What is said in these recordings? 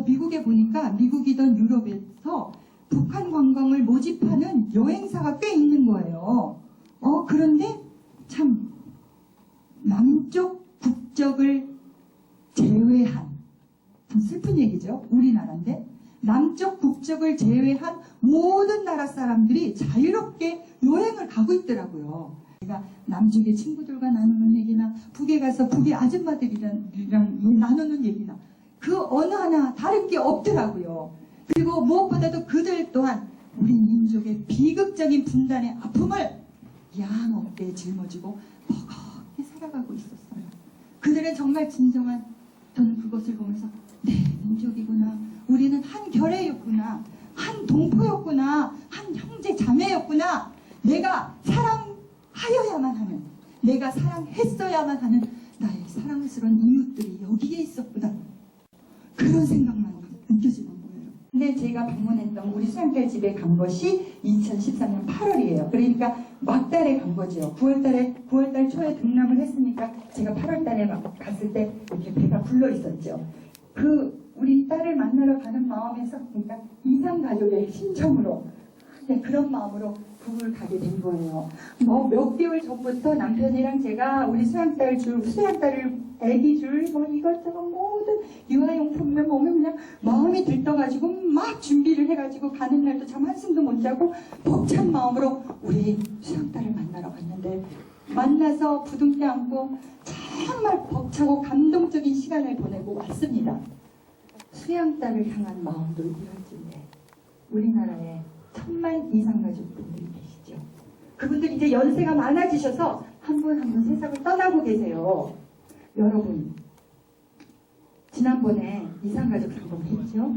미국에 보니까 미국이든 유럽에서 북한 관광을 모집하는 여행사가 꽤 있는 거예요. 그런데 참 남쪽 국적을 제외한, 좀 슬픈 얘기죠. 우리나라인데 남쪽 국적을 제외한 모든 나라 사람들이 자유롭게 여행을 가고 있더라고요. 제가 남쪽의 친구들과 나누는 얘기나 북에 가서 북의 아줌마들이랑 나누는 얘기나 그 어느 하나 다를 게 없더라고요. 그리고 무엇보다도 그들 또한 우리 민족의 비극적인 분단의 아픔을 양 어깨에 짊어지고 버겁게 살아가고 있었어요. 그들은 정말 진정한, 저는 그것을 보면서 내 민족이구나, 우리는 한 결의였구나, 한 동포였구나, 한 형제 자매였구나, 내가 사랑하여야만 하는, 내가 사랑했어야만 하는 나의 사랑스러운 이웃들이 여기에 있었구나, 그런 생각만 느껴지는 거예요. 근데 제가 방문했던 우리 수양딸 집에 간 것이 2013년 8월이에요. 그러니까 막달에 간 거죠. 9월달 초에 등남을 했으니까 제가 8월달에 갔을 때 이렇게 배가 불러 있었죠. 우리 딸을 만나러 가는 마음에서, 그러니까 이상가족의 심정으로, 그런 마음으로 북을 가게 된 거예요. 몇 개월 전부터 남편이랑 제가 우리 수양딸을 애기 줄, 이것저것 모든 유아용품을 보면 그냥 마음이 들떠가지고 막 준비를 해가지고 가는 날도 참 한숨도 못 자고 벅찬 마음으로 우리 수양딸을 만나러 갔는데, 만나서 부둥켜 안고 정말 벅차고 감동적인 시간을 보내고 왔습니다. 수양딸을 향한 마음도 이럴진데 우리나라에 1000만 이상 가족분들이 계시죠. 그분들이 이제 연세가 많아지셔서 한 분 한 분 세상을 떠나고 계세요. 여러분, 지난번에 이상가족 상봉했죠?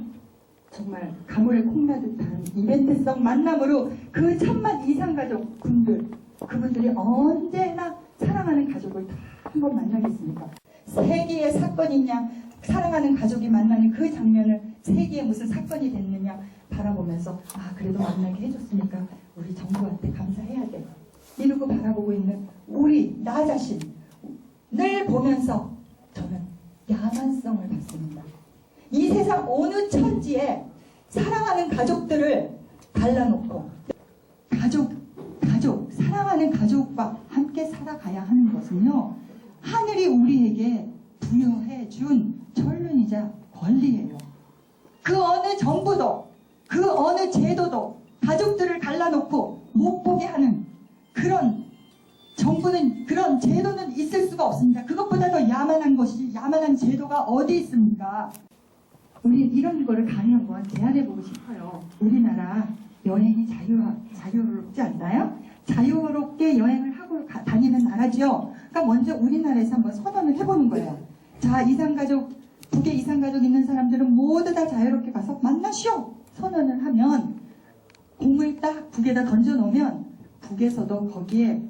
정말 가물에 콩나듯한 이벤트성 만남으로 그 1000만 이상가족 분들, 그분들이 언제나 사랑하는 가족을 다 한 번 만나겠습니까? 세계의 사건이냐, 사랑하는 가족이 만나는 그 장면을 세계에 무슨 사건이 됐느냐 바라보면서, 그래도 만나게 해줬으니까 우리 정부한테 감사해야 돼, 이러고 바라보고 있는 나 자신을 보면서 저는 야만성을 받습니다. 이 세상 어느 천지에 사랑하는 가족들을 갈라놓고 사랑하는 가족과 함께 살아가야 하는 것은요, 하늘이 우리에게 부여해준 천륜이자 권리예요. 그 어느 정부도, 그 어느 제도도 가족들을 갈라놓고 못 보게 하는 그런 정부는, 그런 제도는 있을 수가 없습니다. 그것보다 더 야만한 제도가 어디 있습니까? 우리 이런 거를 감히 한번 제안해보고 싶어요. 우리나라 여행이 자유롭지 않나요? 자유롭게 여행을 하고 다니는 나라죠. 그러니까 먼저 우리나라에서 한번 선언을 해보는 거예요. 자, 북에 이상가족 있는 사람들은 모두 다 자유롭게 가서 만나시오! 선언을 하면, 공을 딱 북에다 던져놓으면 북에서도 거기에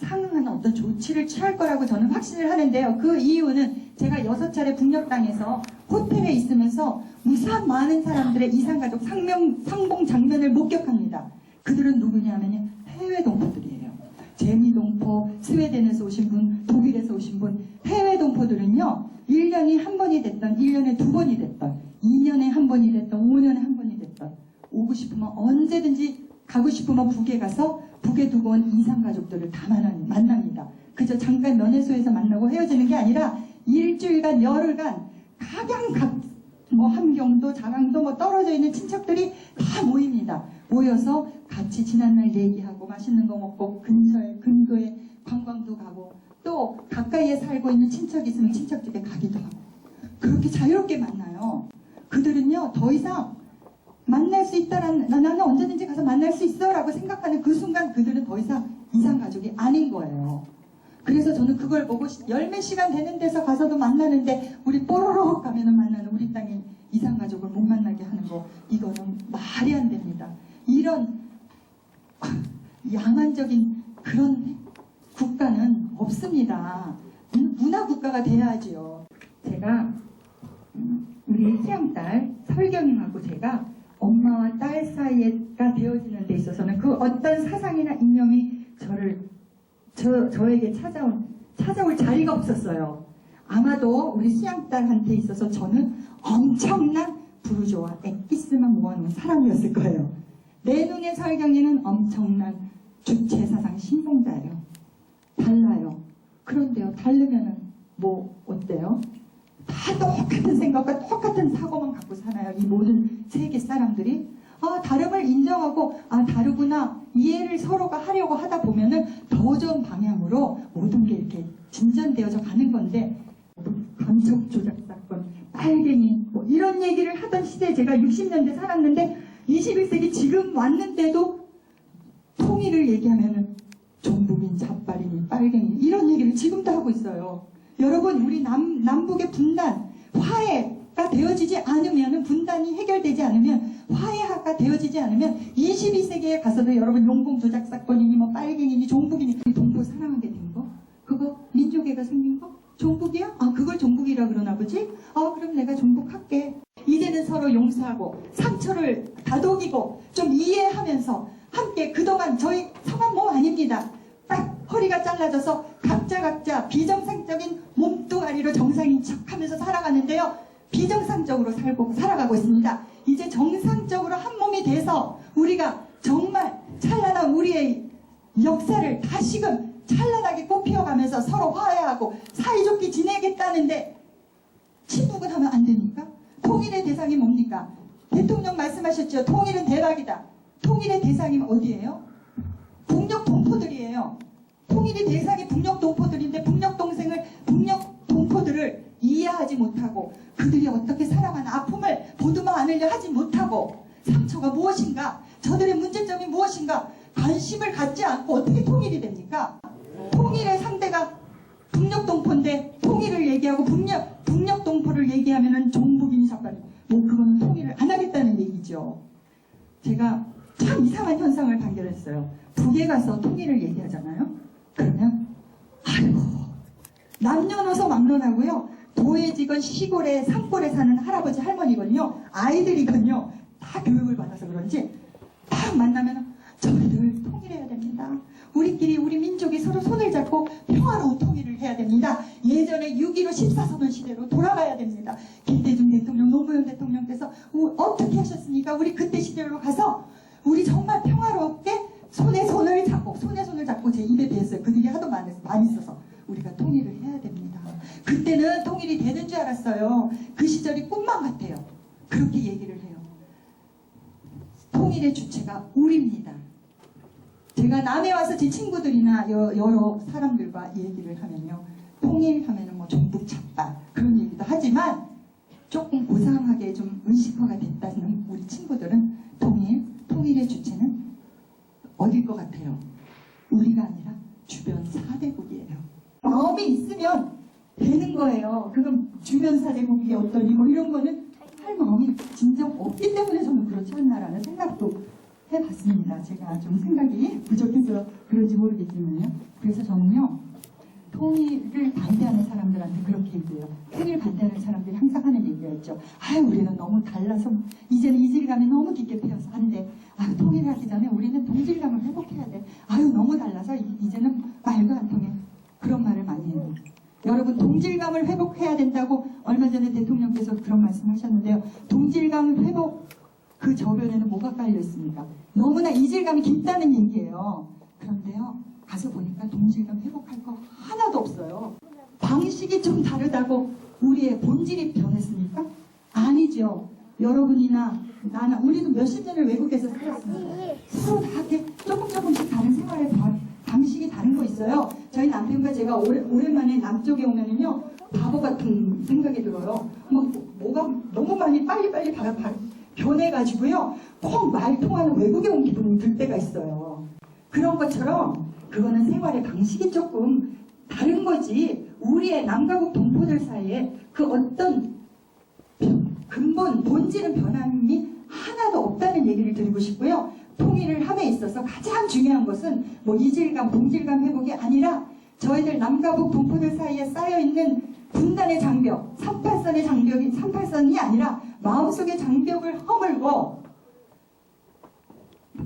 상응하는 어떤 조치를 취할 거라고 저는 확신을 하는데요. 그 이유는 제가 6차례 북녘 땅에서 호텔에 있으면서 무수한 많은 사람들의 이상가족 상봉 장면을 목격합니다. 그들은 누구냐면 해외 동포들이에요. 재미 동포, 스웨덴에서 오신 분, 독일에서 오신 분. 해외 동포들은요, 1년이 한 번이 됐던, 1년에 2번이 됐던, 2년에 한 번이 됐던, 5년에 한 번이 됐던, 오고 싶으면 언제든지 가고 싶으면 북에 가서 북에 두고 온 이상가족들을 다 만납니다. 그저 잠깐 면회소에서 만나고 헤어지는 게 아니라 일주일간, 열흘간 함경도, 자강도 떨어져 있는 친척들이 다 모입니다. 모여서 같이 지난날 얘기하고 맛있는 거 먹고 근교에 관광도 가고, 또 가까이에 살고 있는 친척이 있으면 친척 집에 가기도 하고, 그렇게 자유롭게 만나요. 그들은요, 더 이상 만날 수 있다라는, 나는 언제든지 가서 만날 수 있어 라고 생각하는 그 순간 그들은 더 이상 이상가족이 아닌 거예요. 그래서 저는 그걸 보고 열몇 시간 되는 데서 가서도 만나는데 우리 뽀로로 가면은 만나는 우리 땅에 이상가족을 못 만나게 하는 거, 이거는 말이 안 됩니다. 이런 야만적인 그런 국가는 없습니다. 문화국가가 돼야지요. 제가 우리 수양딸 설경님하고 제가 엄마와 딸 사이가 되어지는 데 있어서는 그 어떤 사상이나 이념이 저에게 찾아올 자리가 없었어요. 아마도 우리 수양딸한테 있어서 저는 엄청난 부르조아 엑기스만 모아놓은 사람이었을 거예요. 내 눈에 설경이는 엄청난 주체사상 신봉자예요. 달라요. 그런데요, 다르면은 뭐 어때요? 다 똑같은 생각과 똑같은 사고만 갖고 사나요? 이 모든 세계 사람들이? 다름을 인정하고 다르구나 이해를 서로가 하려고 하다 보면은 더 좋은 방향으로 모든 게 이렇게 진전되어져 가는 건데, 감정 조작 사건, 빨갱이 뭐 이런 얘기를 하던 시대에 제가 60년대 살았는데 21세기 지금 왔는데도 통일을 얘기하면은 종북인, 잡발인, 빨갱이 이런 얘기를 지금도 하고 있어요. 여러분, 우리 남북의 분단, 화해가 되어지지 않으면, 분단이 해결되지 않으면, 화해가 되어지지 않으면 22세기에 가서도 여러분 용공 조작 사건이니 뭐 빨갱이니 종북이니 동포 사랑하게 된 거? 그거 민족애가 생긴 거? 종북이야? 그걸 종북이라 그러나 보지? 그럼 내가 종북할게. 이제는 서로 용서하고 상처를 다독이고 좀 이해하면서 함께, 그동안 저희 성한 몸 아닙니다. 딱 허리가 잘라져서 각자 비정상적인 몸뚱아리로 정상인 척하면서 살아가는데요. 비정상적으로 살아가고 있습니다. 이제 정상적으로 한 몸이 돼서 우리가 정말 찬란한 우리의 역사를 다시금 찬란하게 꽃피워가면서 서로 화해하고 사이좋게 지내겠다는데 친북은 하면 안 됩니까? 통일의 대상이 뭡니까? 대통령 말씀하셨죠. 통일은 대박이다. 통일의 대상이 어디예요? 북녘 동포들이에요. 통일의 대상이 북녘 동포들인데 북녘 동포들을 이해하지 못하고 그들이 어떻게 살아가는 아픔을 보듬어 안으려 하지 못하고 상처가 무엇인가, 저들의 문제점이 무엇인가 관심을 갖지 않고 어떻게 통일이 됩니까? 통일의 상대가 북녘 동포인데 통일을 얘기하고 북녘 동포를 얘기하면은 종북인 사건, 그거는 통일을 안 하겠다는 얘기죠. 제가 참 이상한 현상을 발견했어요. 북에 가서 통일을 얘기하잖아요. 그러면 남녀노소 막론하고요. 도에 지건 시골에 산골에 사는 할아버지 할머니거든요. 아이들이거든요. 다 교육을 받아서 그런지 딱 만나면 저희들 통일해야 됩니다. 우리끼리 우리 민족이 서로 손을 잡고 평화로운 통일을 해야 됩니다. 예전에 6.15 14선언 시대로 돌아가야 됩니다. 김대중 대통령, 노무현 대통령께서 어떻게 하셨습니까? 우리 그때 시대로 가서 우리 정말 평화롭게 손에 손을 잡고 제 입에 대했어요. 그들이 하도 많이 있어서 우리가 통일을 해야 됩니다. 그때는 통일이 되는 줄 알았어요. 그 시절이 꿈만 같아요. 그렇게 얘기를 해요. 통일의 주체가 우리입니다. 제가 남해 와서 제 친구들이나 여러 사람들과 얘기를 하면요. 통일하면은 뭐 종북 잡발 그런 얘기도 하지만 조금 고상하게 좀 의식화가 됐다는 우리 친구들은 통일의 주체는 어딜 것 같아요? 우리가 아니라 주변 4대국이에요. 마음이 있으면 되는 거예요. 그럼 주변 4대국이 어떠니 뭐 이런 거는 할 마음이 진정 없기 때문에 저는 그렇지 않나라는 생각도 해봤습니다. 제가 좀 생각이 부족해서 그런지 모르겠지만요. 그래서 저는요. 통일을 반대하는 사람들한테 그렇게 얘기해요. 통일 반대하는 사람들이 항상 하는 얘기가 있죠. 우리는 너무 달라서 이제는 이질감이 너무 깊게 피어서 한데 통일하기 전에 우리는 동질감을 회복해야 돼. 너무 달라서 이제는 말도 안 통해. 그런 말을 많이 해요. 여러분, 동질감을 회복해야 된다고 얼마 전에 대통령께서 그런 말씀하셨는데요. 동질감 회복 그 저변에는 뭐가 깔려 있습니까? 너무나 이질감이 깊다는 얘기예요. 그런데요, 가서 보니까 동질감 회복할 거 하나도 없어요. 방식이 좀 다르다고 우리의 본질이 변했습니까? 아니죠. 여러분이나 나나 우리도 몇십 년을 외국에서 살았습니다. 서로 다 이렇게 조금씩 다른 생활의 방식이 다른 거 있어요. 저희 남편과 제가 오랜만에 남쪽에 오면은요 바보 같은 생각이 들어요. 뭐가 너무 많이 빨리 변해가지고요 꼭 말 통하는 외국에 온 기분이 들 때가 있어요. 그런 것처럼 그거는 생활의 방식이 조금 다른 거지 우리의 남가국 동포들 사이에 그 어떤 근본 본질은 변함이 하나도 없다는 얘기를 드리고 싶고요. 통일을 함에 있어서 가장 중요한 것은 이질감, 동질감 회복이 아니라 저희들 남가북 동포들 사이에 쌓여있는 분단의 장벽, 38선이 아니라 마음속의 장벽을 허물고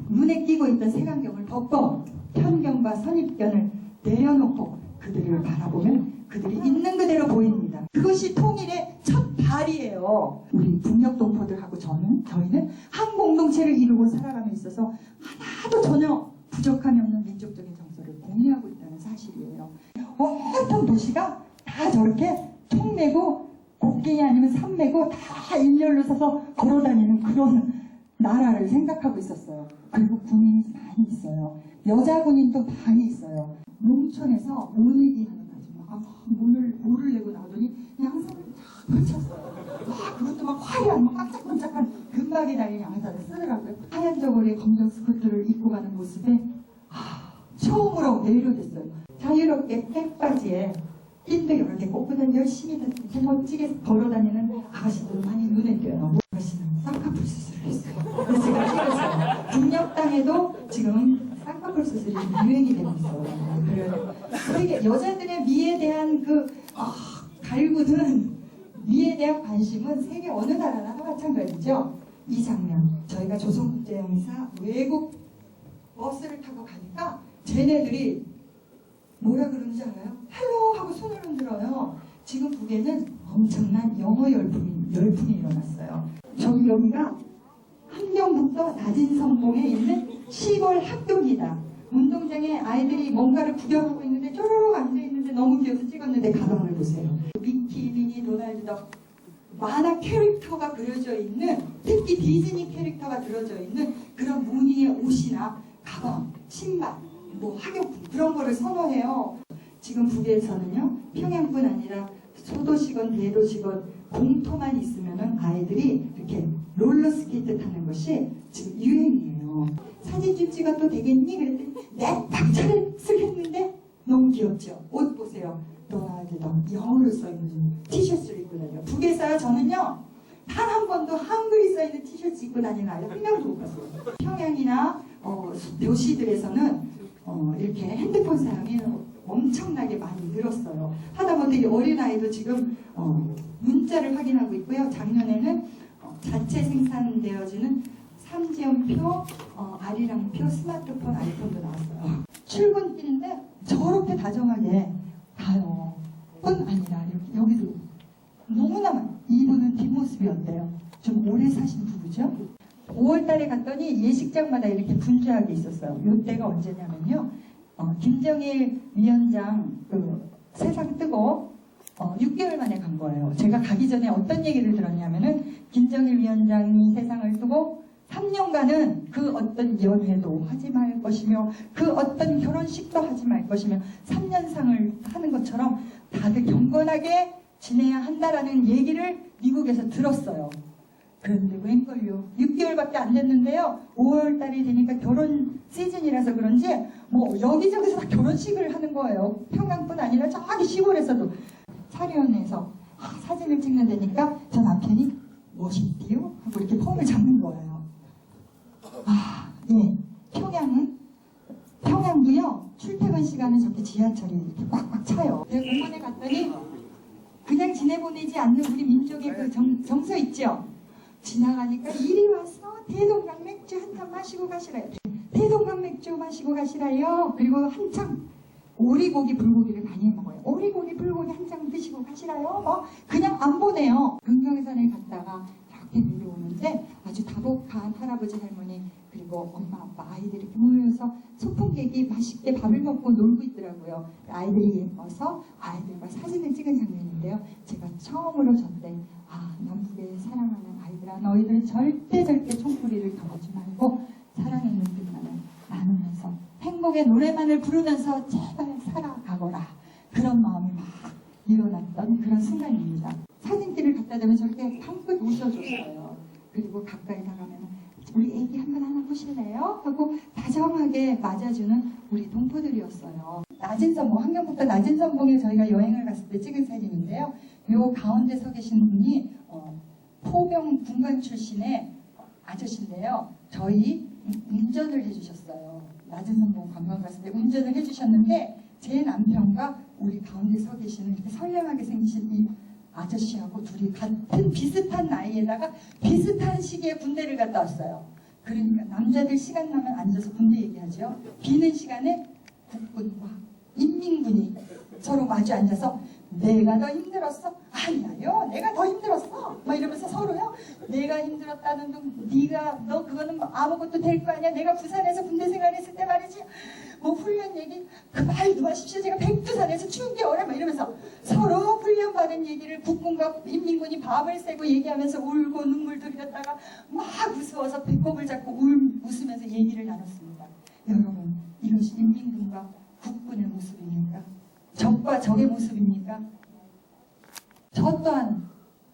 눈에 끼고 있던 색안경을 벗고 편견과 선입견을 내려놓고 그들을 바라보면 그들이 있는 그대로 보입니다. 그것이 통일의 첫 발이에요. 우리 북녘동포들하고 저희는 한 공동체를 이루고 살아감에 있어서 하나도 전혀 부족함이 없는 민족적인 정서를 공유하고 있다는 사실이에요. 어떤 도시가 다 저렇게 총 메고 곡괭이 아니면 산 메고 다 일렬로 서서 걸어다니는 그런 나라를 생각하고 있었어요. 그리고 군인이 많이 있어요. 여자 군인도 많이 있어요. 농촌에서 모내기하는 아줌마, 물을 내고 나오더니 양산을 다 펼쳤어요. 그것도 막 화려한, 막 깜짝깜짝한 금박이 달린 양산을 쓰더라고요. 하얀 저고리에 검정 스커트를 입고 가는 모습에 처음으로 매료됐어요. 자유롭게 백바지에 핀도 여러 개 꽂고 열심히 멋지게 걸어다니는 아가씨들 많이 눈에 띄어요. 아가씨는 쌍꺼풀 수술을 했어요. 그래서 제가 찍었어요. 북녘 땅에도 지금 쌍꺼풀 수술이 유행이 되고 있어요. 그래요. 되게 여자들의 미에 대한 갈구는 미에 대한 관심은 세계 어느 나라나 마찬가지죠. 이 장면, 저희가 조선국제영사 외국 버스를 타고 가니까 쟤네들이 뭐라 그러는지 알아요? 헬로 하고 손을 흔들어요. 지금 북에는 엄청난 영어 열풍이 일어났어요. 여기가 함경북도 낮은 선봉에 있는 시골 학교입니다. 운동장에 아이들이 뭔가를 구경하고 있는데 쪼르륵 앉아있는데 너무 귀여워서 찍었는데 가방을 보세요. 미키, 미니, 도날드 덕 만화 캐릭터가 그려져 있는, 특히 디즈니 캐릭터가 들어져 있는 그런 무늬의 옷이나 가방, 신발, 학용품 그런 거를 선호해요. 지금 북에서는요, 평양뿐 아니라 소도시건 대도시건 공터만 있으면은 아이들이 이렇게 롤러스케이트 타는 것이 지금 유행이에요. 사진 좀 찍어도 되겠니? 그랬더니 네, 박차를 쓰겠는데 너무 귀엽죠? 옷 보세요. 도날드 덕 영어로 써있는 티셔츠를 입고 다녀요. 북에서요, 저는요, 단 한 번도 한글이 써있는 티셔츠 입고 다니는 아이 한 명도 못 봤어요. 평양이나 도시들에서는 이렇게 핸드폰 사용이 엄청나게 많이 늘었어요. 하다못해 어린아이도 지금 문자를 확인하고 있고요. 작년에는 자체 생산되어지는 삼지연표, 아리랑표 스마트폰, 아이폰도 나왔어요. 출근길인데 저렇게 다정하게 가요. 뿐 아니라 이렇게 여기도 너무나 이분은 뒷모습이 어때요? 좀 오래 사신 부부죠? 5월달에 갔더니 예식장마다 이렇게 분주하게 있었어요. 이때가 언제냐면요, 김정일 위원장 세상 뜨고 6개월 만에 간 거예요. 제가 가기 전에 어떤 얘기를 들었냐면은 김정일 위원장이 세상을 뜨고 3년간은 그 어떤 연회도 하지 말 것이며 그 어떤 결혼식도 하지 말 것이며 3년상을 하는 것처럼 다들 경건하게 지내야 한다라는 얘기를 미국에서 들었어요. 그런데 웬걸요, 6개월밖에 안 됐는데요, 5월달이 되니까 결혼 시즌이라서 그런지 여기저기서 다 결혼식을 하는 거예요. 평양뿐 아니라 저기 시골에서도. 차련에서 사진을 찍는다니까 저 남편이 멋있디요? 하고 이렇게 폼을 잡는 거예요. 예. 평양도요, 출퇴근 시간은 저렇게 지하철이 이렇게 꽉꽉 차요. 내가 공원에 갔더니 그냥 지내보내지 않는 우리 민족의 그 정서 있죠? 지나가니까 이리 와서 대동강 맥주 한 잔 마시고 가시라요. 대동강 맥주 마시고 가시라요. 그리고 한참 오리고기, 불고기를 많이 먹어요. 오리고기, 불고기 한 잔 드시고 가시라요. 그냥 안 보내요. 금강산에 갔다가 이렇게 내려오는데 아주 다복한 할아버지, 할머니, 그리고 엄마, 아빠, 아이들이 이렇게 모여서 소풍 계기 맛있게 밥을 먹고 놀고 있더라고요. 아이들이 예뻐서 아이들과 사진을 찍은 장면인데요. 제가 처음으로 저때 남북에 사랑하는 아이들아, 너희들 절대 총소리를 겨루지 말고 사랑의 눈빛만을 나누면서 행복의 노래만을 부르면서 제발 살아가거라. 그런 마음이 막 일어났던 그런 순간입니다. 사진기를 갖다 대면 저렇게 방긋 웃어줬어요. 그리고 가까이 나가면 우리 애기 한번 하나 보실래요? 하고 다정하게 맞아주는 우리 동포들이었어요. 낮은 선봉, 함경북도 낮은 선봉에 저희가 여행을 갔을 때 찍은 사진인데요. 요 가운데 서 계신 분이 포병 군관 출신의 아저씨인데요. 저희 운전을 해주셨어요. 낮은 선봉 관광 갔을 때 운전을 해주셨는데 제 남편과 우리 가운데 서 계시는 이렇게 선량하게 생기신 이 아저씨하고 둘이 같은 비슷한 나이에다가 비슷한 시기에 군대를 갔다 왔어요. 그러니까 남자들 시간 나면 앉아서 군대 얘기하죠. 비는 시간에 국군과 인민군이 서로 마주 앉아서 내가 더 힘들었어? 아니야요, 내가 더 힘들었어. 막 이러면서 서로요, 내가 힘들었다는 둥, 네가 너 그거는 뭐 아무것도 될 거 아니야. 내가 부산에서 군대 생활했을 때 말이지, 뭐 훈련 얘기 그 말도 마십시오. 제가 백두산에서 추운 겨울에 막 이러면서 서로 훈련 받은 얘기를 국군과 인민군이 밥을 세고 얘기하면서 울고 눈물 들이렸다가 막 우스워서 배꼽을 잡고 웃으면서 얘기를 나눴습니다. 여러분, 이것이 인민군과 국군의 모습입니까? 적과 적의 모습입니까? 저 또한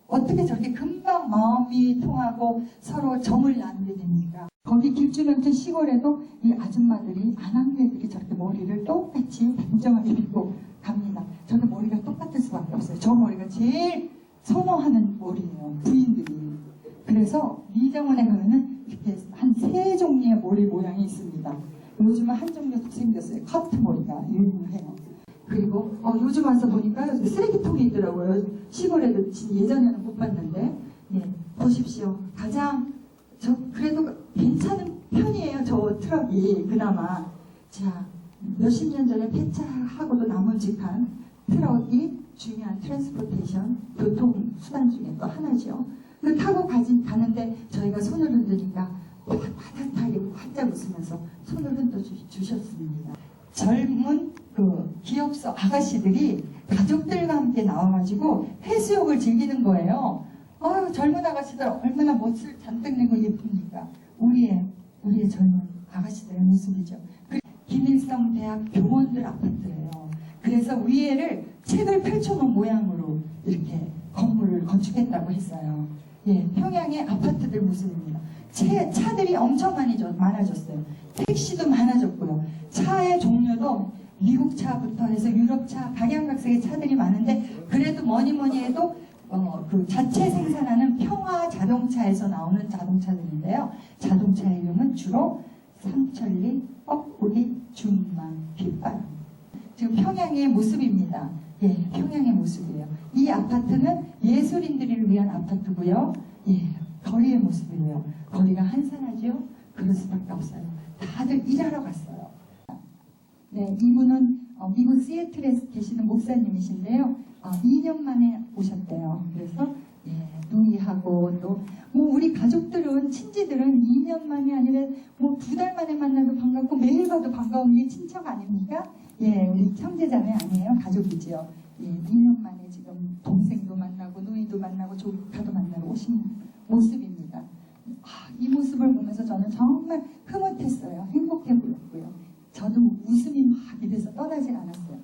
어떻게 저렇게 금방 마음이 통하고 서로 정을 나누게 됩니까? 거기 길주명천 시골에도 이 아줌마들이, 아낙네들이 저렇게 머리를 똑같이 단정하게 빗고 갑니다. 저는 머리가 똑같을 수밖에 없어요. 저 머리가 제일 선호하는 머리예요, 부인들이. 그래서 미장원에 가면은 이렇게 한 3종류의 머리 모양이 있습니다. 요즘은 한 종류 더 생겼어요. 커트 머리가 유명해요. 그리고 요즘 와서 보니까 쓰레기통이 있더라고요. 시골에도 예전에는 못 봤는데, 예, 보십시오. 가장 그래도 괜찮은 편이에요. 저 트럭이 그나마. 자, 몇십 년 전에 폐차하고도 남은직한 트럭이 중요한 트랜스포테이션 교통 수단 중에 또 하나죠. 그 타고 가는데 저희가 손을 흔드니까 따뜻하게 활짝 웃으면서 손을 흔들어 주셨습니다. 젊은 그 기업서 아가씨들이 가족들과 함께 나와가지고 해수욕을 즐기는 거예요. 젊은 아가씨들 얼마나 멋을 잔뜩 내고 예쁩니까? 우리의 젊은 아가씨들의 모습이죠. 김일성 대학 교원들 아파트예요. 그래서 위에를 책을 펼쳐놓은 모양으로 이렇게 건물을 건축했다고 했어요. 예, 평양의 아파트들 모습입니다. 차들이 엄청 많아졌어요. 택시도 많아졌고요. 차의 종류도 미국 차부터 해서 유럽 차, 각양각색의 차들이 많은데, 그래도 뭐니 해도 그 자체 생산하는 평화 자동차에서 나오는 자동차들인데요. 자동차의 이름은 주로 삼천리, 뻐꾸기, 중망, 빗바람. 지금 평양의 모습입니다. 예, 평양의 모습이에요. 이 아파트는 예술인들을 위한 아파트고요. 예, 거리의 모습이에요. 거리가 한산하죠? 그럴 수밖에 없어요. 다들 일하러 갔어요. 네, 이분은 미국 시애틀에 계시는 목사님이신데요. 2년 만에 오셨대요. 그래서 예, 누이하고 또 뭐 우리 가족들은, 친지들은 2년 만이 아니라 뭐 2달 만에 만나도 반갑고 매일 봐도 반가운 게 친척 아닙니까? 예, 우리 형제자매 아니에요? 가족이지요. 예, 2년 만에 지금 동생도 만나고 누이도 만나고 조카도 만나러 오신 모습입니다. 이 모습을 보면서 저는 정말 흐뭇했어요. 행복해 보였고요. 저도 웃음이 막 입에서 떠나질 않았어요.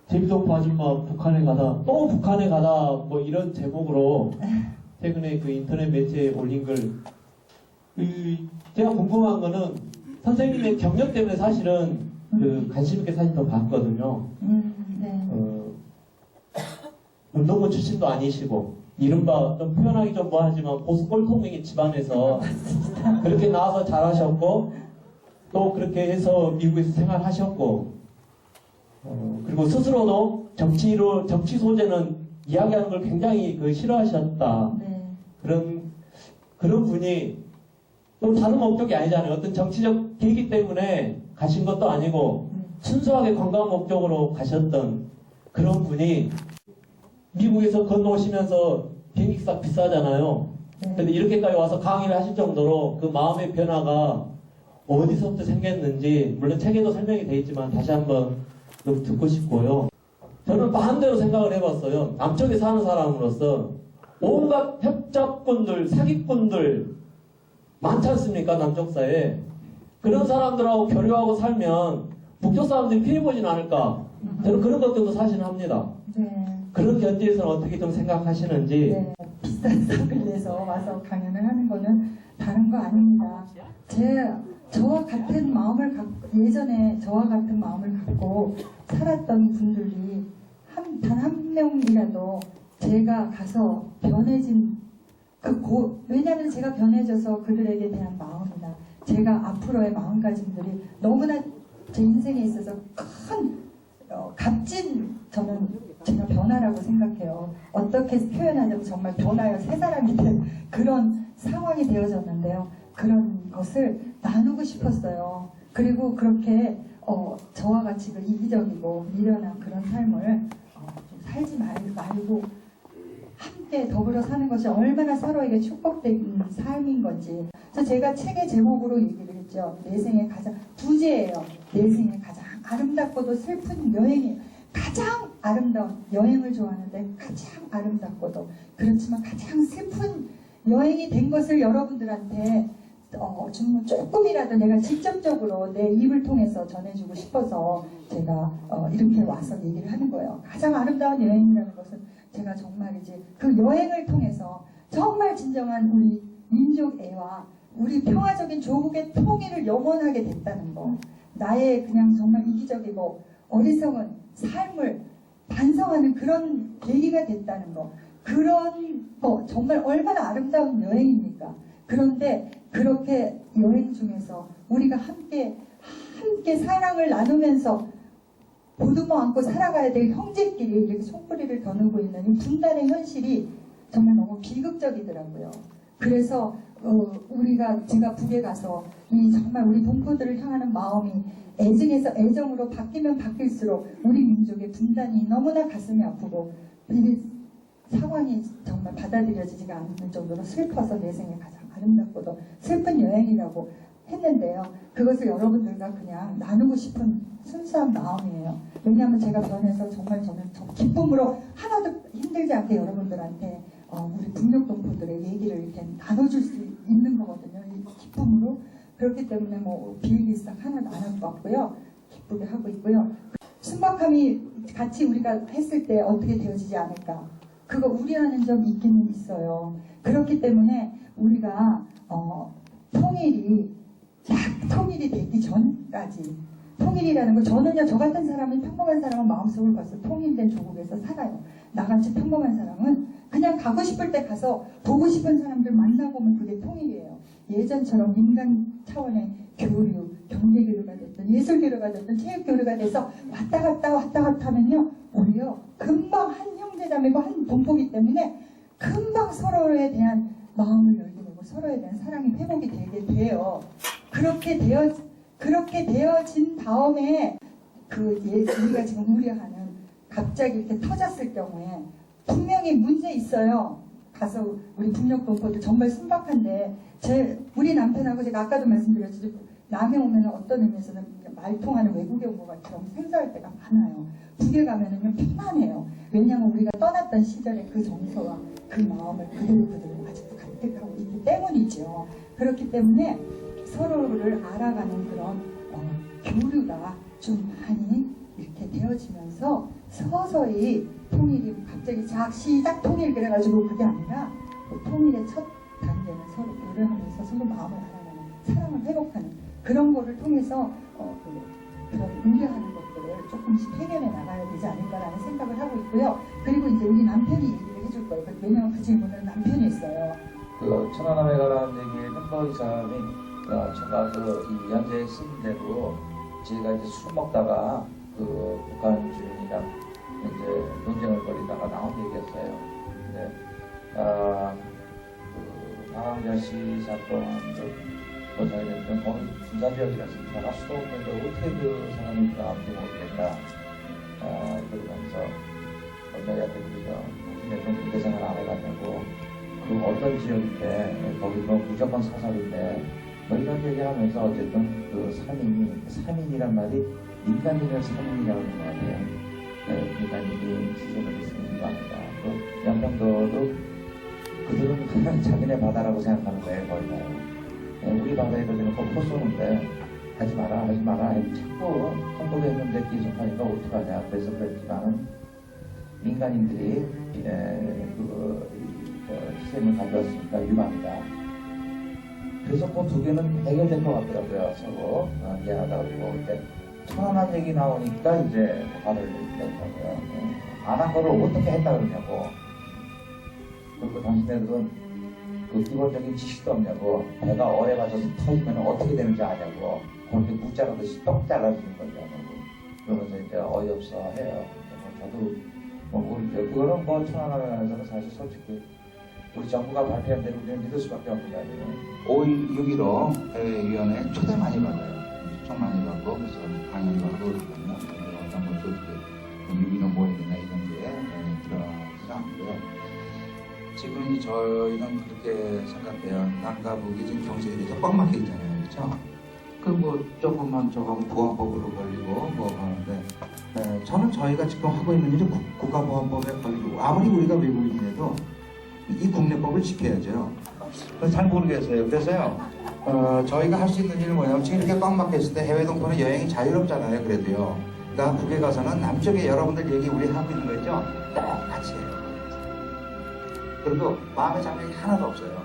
제비동포 아줌마 북한에 가다, 또 북한에 가다, 뭐 이런 제목으로 최근에 그 인터넷 매체에 올린 걸, 제가 궁금한 거는 선생님의 경력 때문에 사실은 그 관심 있게 사진 더 봤거든요. 네. 운동부 출신도 아니시고, 이른바 좀 표현하기 좀 뭐하지만 보수 꼴통맹이 집안에서 그렇게 나와서 잘하셨고, 또 그렇게 해서 미국에서 생활하셨고, 그리고 스스로도 정치 소재는 이야기하는 걸 굉장히 싫어하셨다. 네. 그런 분이 또 다른 목적이 아니잖아요. 어떤 정치적 계기 때문에 가신 것도 아니고 순수하게 관광 목적으로 가셨던 그런 분이 미국에서 건너오시면서 비행기값 비싸잖아요. 근데 이렇게까지 와서 강의를 하실 정도로 그 마음의 변화가 어디서부터 생겼는지, 물론 책에도 설명이 되어 있지만 다시 한번 좀 듣고 싶고요. 저는 반대로 생각을 해봤어요. 남쪽에 사는 사람으로서 온갖 협잡꾼들, 사기꾼들 많지 않습니까? 남쪽 사회에. 그런 사람들하고 교류하고 살면 북쪽 사람들이 피해보진 않을까? 저는 그런 걱정도 사실 합니다. 네. 그런 견지에서는 어떻게 좀 생각하시는지. 네. 비싼 값을 내서 와서 강연을 하는 거는 다른 거 아닙니다. 저와 같은 마음을 예전에 저와 같은 마음을 갖고 살았던 분들이 단 한 명이라도 제가 가서 변해진 왜냐하면 제가 변해져서 그들에게 대한 마음이나 제가 앞으로의 마음가짐들이 너무나 제 인생에 있어서 큰 값진 저는 제가 변화라고 생각해요. 어떻게 표현하자면 정말 변화요. 새 사람이 된 그런 상황이 되어졌는데요. 그런 것을 나누고 싶었어요. 그리고 그렇게 저와 같이 이기적이고 미련한 그런 삶을 좀 살지 말고 함께 더불어 사는 것이 얼마나 서로에게 축복된 삶인 건지. 그래서 제가 책의 제목으로 얘기를 했죠. 내 생에 가장 부제예요. 내 생에 가장 아름답고도 슬픈 여행이 가장 아름다운 여행을 좋아하는데 가장 아름답고도 그렇지만 가장 슬픈 여행이 된 것을 여러분들한테 정말 조금이라도 내가 직접적으로 내 입을 통해서 전해주고 싶어서 제가 이렇게 와서 얘기를 하는 거예요. 가장 아름다운 여행이라는 것은 제가 정말 이제 그 여행을 통해서 정말 진정한 우리 민족애와 우리 평화적인 조국의 통일을 영원하게 됐다는 거. 나의 그냥 정말 이기적이고 어리석은 삶을 반성하는 그런 계기가 됐다는 거. 그런 거 정말 얼마나 아름다운 여행입니까? 그런데 그렇게 여행 중에서 우리가 함께 사랑을 나누면서 보듬어 안고 살아가야 될 형제끼리 이렇게 손뿌리를 겨누고 있는 이 분단의 현실이 정말 너무 비극적이더라고요. 그래서 제가 북에 가서 이 정말 우리 동포들을 향하는 마음이 애증에서 애정으로 바뀌면 바뀔수록 우리 민족의 분단이 너무나 가슴이 아프고 이 상황이 정말 받아들여지지가 않는 정도로 슬퍼서 내 생에 가장 아름답고도 슬픈 여행이라고 했는데요. 그것을 여러분들과 그냥 나누고 싶은 순수한 마음이에요. 왜냐하면 제가 변해서 정말 저는 기쁨으로 하나도 힘들지 않게 여러분들한테 우리 북녘동포들의 얘기를 이렇게 나눠줄 수 있는 거거든요. 이 기쁨으로. 그렇기 때문에 뭐 비일비싹 하나 나눌 것 같고요. 기쁘게 하고 있고요. 순박함이 같이 우리가 했을 때 어떻게 되어지지 않을까. 그거 우려하는 점이 있기는 있어요. 그렇기 때문에 우리가 통일이 되기 전까지 통일이라는 거 저는요 저 같은 사람은 평범한 사람은 마음속을 벌써 통일된 조국에서 살아요. 나같이 평범한 사람은 그냥 가고 싶을 때 가서 보고 싶은 사람들 만나고 오면 그게 통일이에요. 예전처럼 민간 차원의 교류, 경제교류가 됐든 예술교류가 됐든 체육교류가 돼서 왔다 갔다 하면요 오히려 금방 한 형제자매고 한 동포기 때문에 금방 서로에 대한 마음을 열게 되고 서로에 대한 사랑이 회복이 되게 돼요. 그렇게 되어진 다음에 우리가 지금 우려하는 갑자기 이렇게 터졌을 경우에 분명히 문제 있어요. 가서 우리 북녘동포들 정말 순박한데 우리 남편하고 제가 아까도 말씀드렸죠. 남해 오면 어떤 의미에서는 말통하는 외국에 온 것 것처럼 생각할 때가 많아요. 북에 가면은요 편안해요. 왜냐하면 우리가 떠났던 시절의 그 정서와 그 마음을 그대로 아직도 간직하고 있기 때문이죠. 그렇기 때문에 서로를 알아가는 그런 교류가 좀 많이 이렇게 되어지면서 서서히 통일이 갑자기 시작 통일 그래가지고 그게 아니라 그 통일의 첫 단계는 서로 교류하면서 서로 마음을 알아가는 사랑을 회복하는 그런 거를 통해서 그런 우려하는 것들을 조금씩 해결해 나가야 되지 않을까라는 생각을 하고 있고요. 그리고 이제 우리 남편이 얘기를 해줄 거예요. 왜냐하면 그 질문은 남편이 했어요. 천안함에 관한 얘기는 이 사람이 제가 이 현재 시인대로 제가 이제 술 먹다가 북한 주민이랑 이제 논쟁을 벌이다가 나온 얘기였어요. 근데 방황자씨 사건도 자기들은 거기 군사 지역이라서 나갈 수도 없는데 어떻게 그 사람이 나온지 모르겠다. 그러면서 자기한테 그래서 좀 군대 생활 안 해가지고 그 어떤 지역인데 거기 뭐 무조건 사살인데 뭐 이런 얘기하면서 어쨌든 그 살인이란 말이 인간적인 살인이라고 하는 거 같아요. 인간적인 시선을 있으면 합니다. 또 양평도도 그들은 그냥 자기네 바다라고 생각하는 거예요. 거의 다. 우리 바다에도 대놓고 포 쏘는데 하지 마라 자꾸 통보했는데 계속 하니까 어떡하냐. 그래서 그랬지만 민간인들이 희생을 가져왔으니까 위반이다. 그래서 그 두 개는 해결될 것 같더라고요. 서로 미안하다고 그러고 그때 천안함 얘기 나오니까 이제 화를 냈더라고요. 안 한 거를 어떻게 했다 그러냐고. 그리고 당신네들은 그 기본적인 지식도 없냐고. 배가 어에 맞아서 터지면 어떻게 되는지 아냐고. 그렇게 무 자르듯이 떡 잘라주는 거지 아냐고. 그러면서 이제 어이없어 해요. 저도 모르죠. 그거는 천안함에 관해서는 사실 솔직히 우리 정부가 발표한 대로 우리는 믿을 수밖에 없는 거 아니에요. 5.16.15 대외위원회 초대 많이 받아요. 초청 많이 받고 그래서 강연도 하고 그러거든요. 어떤 것도 어떻게 6.15 모임이나 이런 게 않고요. 지금 저희는 그렇게 생각해요. 남과 북이 지금 경제에 대해서 꽉 막혀 있잖아요. 그렇죠? 그 뭐 조금만 저거 보안법으로 걸리고 뭐 하는데 저는 저희가 지금 하고 있는 일이 국가보안법에 걸리고 아무리 우리가 외국인이라도 이 국내법을 지켜야죠. 잘 모르겠어요. 그래서요, 저희가 할 수 있는 일은 뭐냐면 지금 이렇게 꽉 막혀 있을 때 해외 동포는 여행이 자유롭잖아요. 그래도요. 그러니까 북에 가서는 남쪽에 여러분들 얘기 우리 하고 있는 거 있죠? 똑같이 해요. 그리고 마음의 장벽이 하나도 없어요.